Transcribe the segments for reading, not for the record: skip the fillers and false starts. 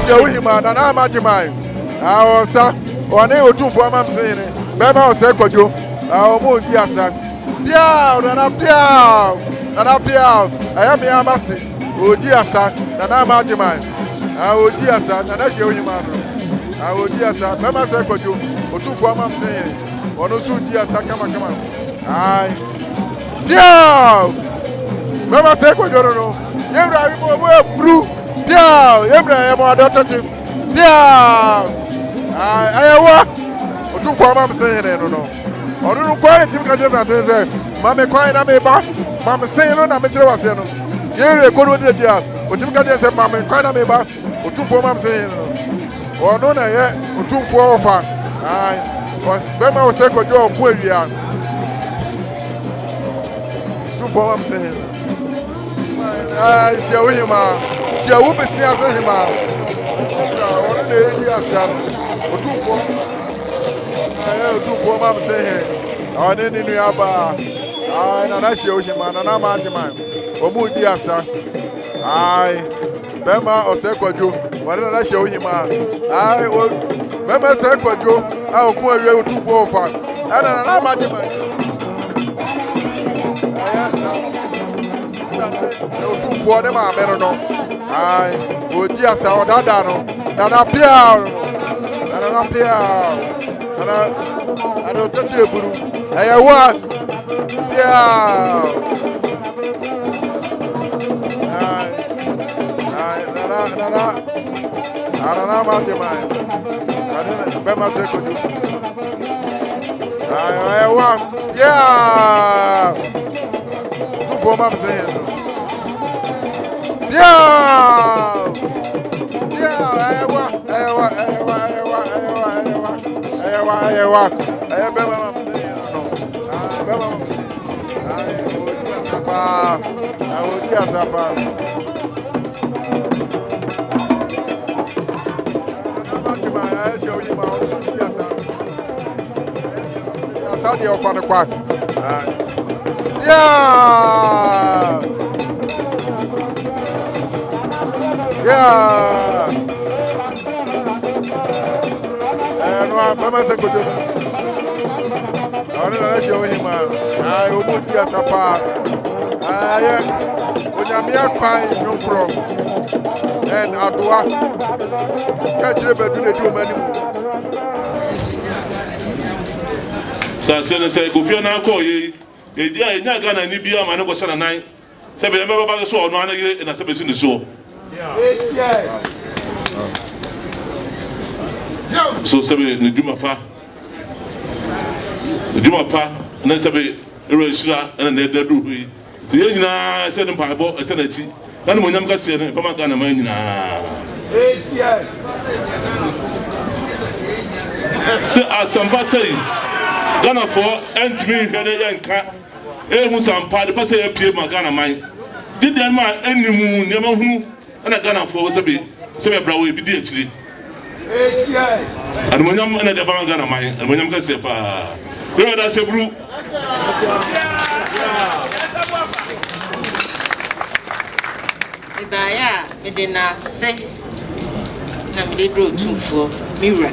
shewu hima na na majimai awosa one otumfo amam sene bema ose kwadwo omo di asa bia na bia ayami amase odi asa na na majimai odi asa na na shewu hima no odi asa bema se kwadwo otumfo amam sene ono su di asa kama ai bia bema se kwadwo no yemra wi mo bru bia yemra yemo adotachi bia ayawa otumfo amam sene no onu kwari tim ka jesa to say mame kwai na me ba mame sene no na me kire wase no yere kono de dia otim ka jesa mame kwai na me ba otumfo amam sene no onu na ye otumfo ofa ai was bema wose ko jo ku awia otumfo amam sene ai shewu hima shewu besi ase hima onu na yi asa otumfo otumfo mam se he oni ninu ya ba na na shewu hima na na ma jema omu di asa ai bema ose kwadwo wona na shewu hima ai bema se kwadwo a okun awie otumfo ofa na na ma jema otumfo de ma mero no ai odi asa odada no na pia na pia ana tachi eburu ayawa pia na ma te mai ana be ma se ko du ayawa pia tu for ma se pia ayawa bema mam se no bema mam se odi asapa Saudi of on the quack. Yeah. And Bama Sekodo. I don't know show him. I would be a sapa. When I'm here crying, no problem. And Adwa catch the bed to the many. Sasene say Kofi na call ye dia enya Ghana ni bia ma ne ko sana nan se be baba so ono anagire na se be sin so so se be ne duma pa na se be ereshira na ne dadu hui ti ye nyina se ne mpaebo etanachi na ne monyam ka se ne ba ma Ghana ma nyina se asamba say Ghana for entimi hwede yanka ehu sampa de pese ya pie ma Ghana man did dem ma animu ne ma hunu na Ghana for se be brawo e bi di akiri anmonyam na de ba Ghana man anmonyam ka se pa we da se bru ibaya me de na se na me de bro tumfo miwra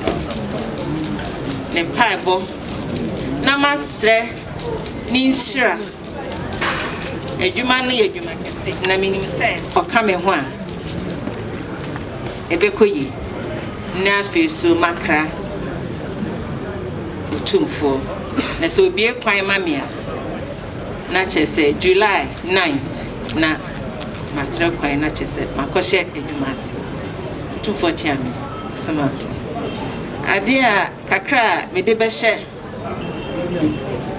ne paibo na masre ni nshira edwuma no ye edwuma kese na minim se oka me ho a ebekoyi na afiso makra utumfo na so obi ekwan mamia na chese July 9th na masre kwan na chese makoshe edwuma ase utumfo chiame sama adia kakra me de behye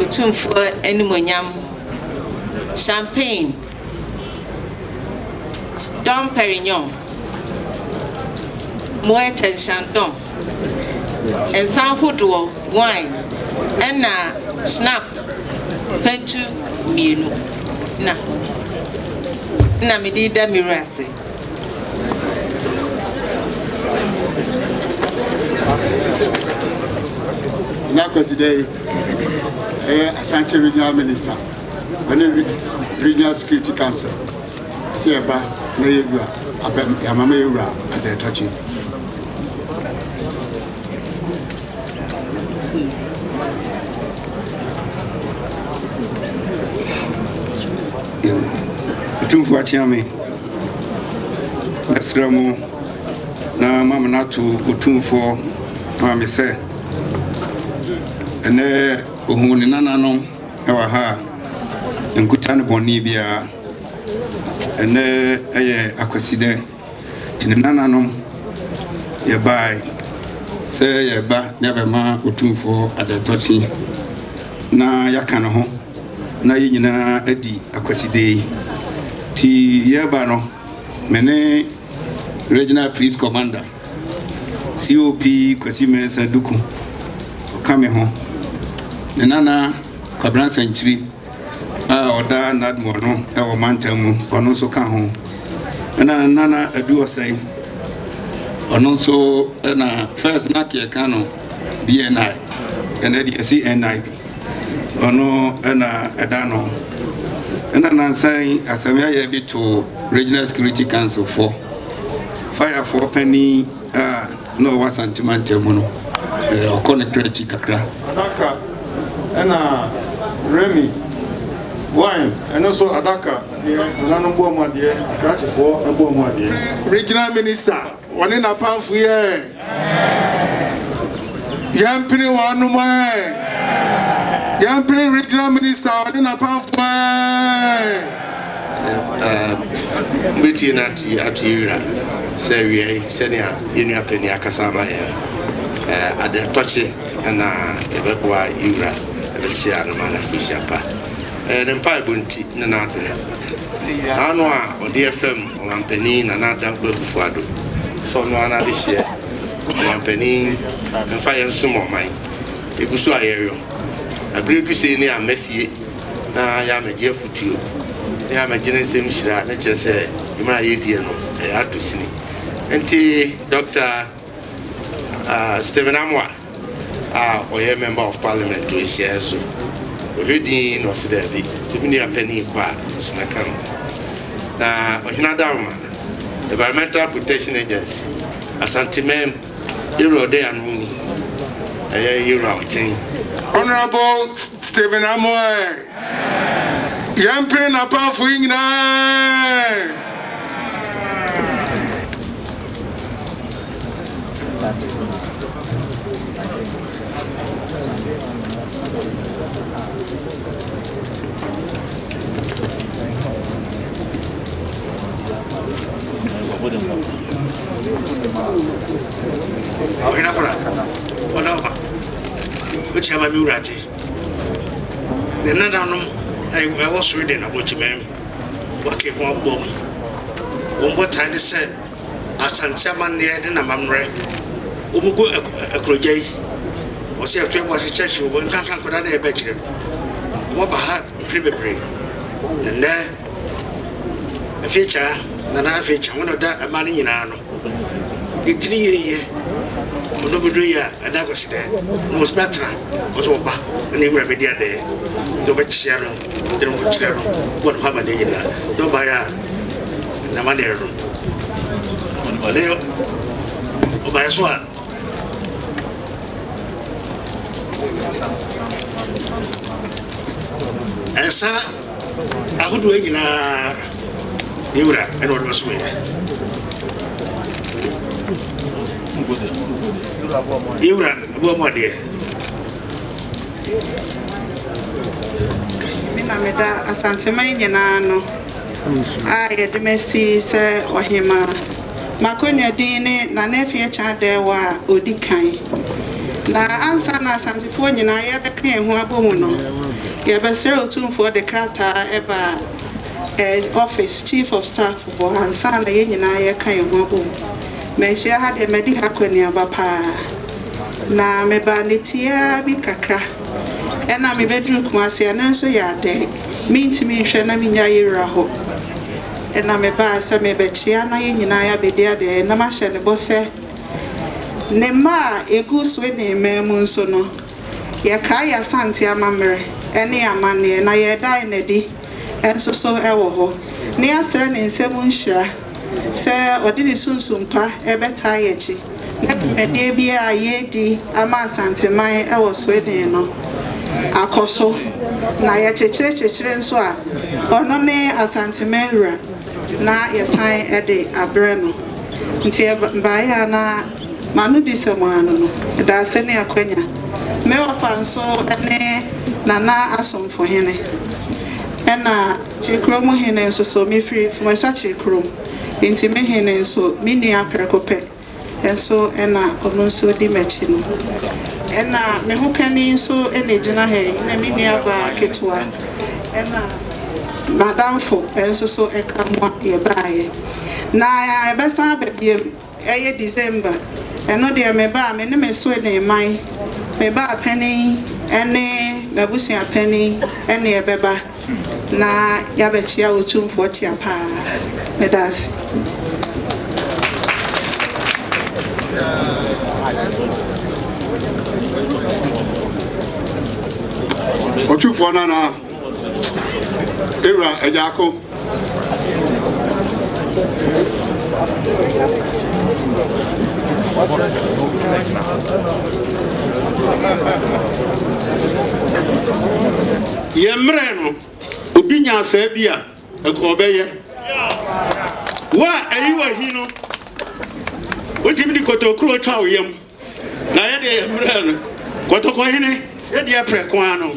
utumfo animonyam champagne Dom Perignon Moet and Chandon and San Hoodwo wine and snap pentu mienu na me di da mirase na consider Ashanti Regional Minister and Regional Security Council. See about Nayura, Yamama Yura, and the touching. Otumfo achiame Nasramu na mama natu otumfo mama se ene ohuni nananom ewa ha nkutane boni bia ene eye akwaside tine nananom ye bai se ye ba ne be ma otumfo adatochi na yakano ho na yinyina adi akwaside ti yeba no mene regional police commander COP Kwasi Mensa Duku okame ho ne nana Kwabran Century oda nadmo no e wo mantamu ono so ka ho nana adu osai ono so na first na ke ka no BNI ene di CNIB ono na edano nansai asamia ye bi to Regional Security Council for fire for penny no was sentimental mono connectivity kakra adaka na Remy wine and also adaka nanu bo mo de crash for bo mo de regional minister one na panfu ye yampini wanu mai yampini regional minister one na panfu meeting at Yura, Seria, Senia, Yenia Penny Akasama, at the Tochi and Ebekwa Yura, the Shiana Man of Kushapa, and Empire Bunti, Nanatune. Anwa or DFM or Ampenin and Adam Buffado. So no one this year, Ampenin and Fire some of mine. It was so area. I believe you say near Mephi. Now I am a dear for you. I am a genesis shira na che se ima yedie no ato sini enti Dr. Stephen Amwa oye member of parliament to share so already no se there be mini apeni kwa so na kan na ohina dama environmental protection agency asantimem ero de anuni ero outing Honorable Stephen Amwa Yampre na panfu ingina Awina kura ona uchi ama miurati nena no I was reading about him. Working one bomb. One more time, said, as Santaman near the Namamre, Umugo a crojay. Was here to was a church when Kankan could have a bedroom. What about preliminary? And there a feature, and I feature one of that a man in Ano. The 3 years. Nobody and that was there. Most better was over, and they were there. Don't bet Sharon, they don't watch them. What have a day? Don't buy a Namadero. Or by a swan. And sir, I would wait in a Yura and what was with. Yura, one dear. Minameda Asantema Nano. I had Messi, sir, or him. Maconia Dine, Nanefia Chadewa, Odikai. Na answer na Santifonia, I ever came who are Bono. You have a zero tune for the crata ever office chief of staff for Hansan, the Union I came who Menshi had a medical conia bapa. Na mebanitia bi kakra. Ena me bedroom kwasi ananso ya de. Minti mi hwe na minya yira ho. Ena me ba se me bechia na ye nyina ya bedia de na ma hye ne bose. Ne ma egu so ne memu nso no. Ye ka ya sante amamre. Ene amane na ye dai na di. Enso so ewo ho. Ne asere ne nsemu nhira. Se odi ni sunsumpa ebeta ye chi. dwumadie bi a yɛdi ama asanteman ɛwɔ Sweden no akɔ so na yɛkyekyere nso a ɔno ne asanteman wura na yɛsan ɛde abrɛ no nti baeɛ na manu di sɛmano no da sɛ ne akwanya me ɔfa nso ɛne nana asomfo hene ɛna Chikrom hene nso so me free from Chikrom nti me hene nso me nua prekope enso ɛna ɔno nso di machi no ɛna me ho kani nso ɛna gyina ha na me nua ba ketwa ɛna madamfo enso so ɛka mo yɛbaaye na ɛbɛsan babiem ɛyɛ December ɛno deɛ me ba me ne me so ne man me ba pani ɛne mabusia pani ɛne ɛbɛba na yabɛkyia otumfo kyia paa medasi otumfo nana era ejako yemre no obi nya afa bia ekobeye wa ayiwa hi no wotimi di kotokro tawo yam na ye de yemre no kotoko hene ye de apreko ano